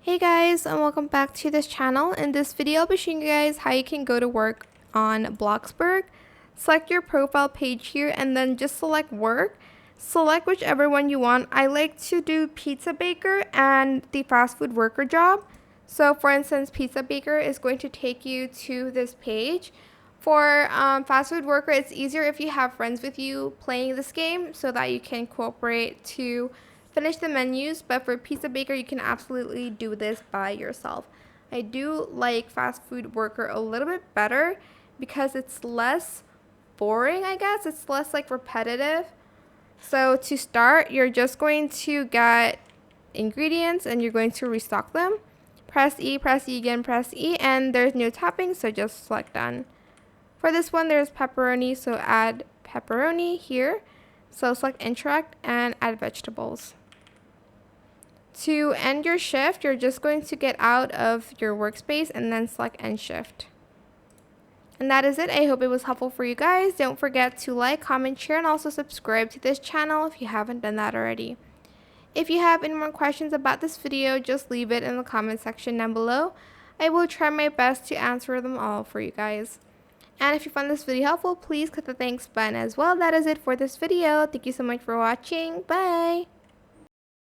Hey guys, and welcome back to this channel. In this video, I'll be showing you guys how you can go to work on Bloxburg. Select your profile page here and then just select work. Select whichever one you want. I like to do pizza baker and the fast food worker job. So for instance, pizza baker is going to take you to this page. For fast food worker, it's easier if you have friends with you playing this game so that you can cooperate to finish the menus. But for pizza baker, you can absolutely do this by yourself. I do like fast food worker a little bit better because it's less boring, I guess. It's less like repetitive. So to start, you're just going to get ingredients and you're going to restock them. Press E again, press E, and there's no tapping, so just select done. For this one, there's pepperoni, so add pepperoni here. So select interact and add vegetables. To end your shift, you're just going to get out of your workspace and then select end shift. And that is it. I hope it was helpful for you guys. Don't forget to like, comment, share, and also subscribe to this channel if you haven't done that already. If you have any more questions about this video, just leave it in the comment section down below. I will try my best to answer them all for you guys. And if you found this video helpful, please click the thanks button as well. That is it for this video. Thank you so much for watching. Bye!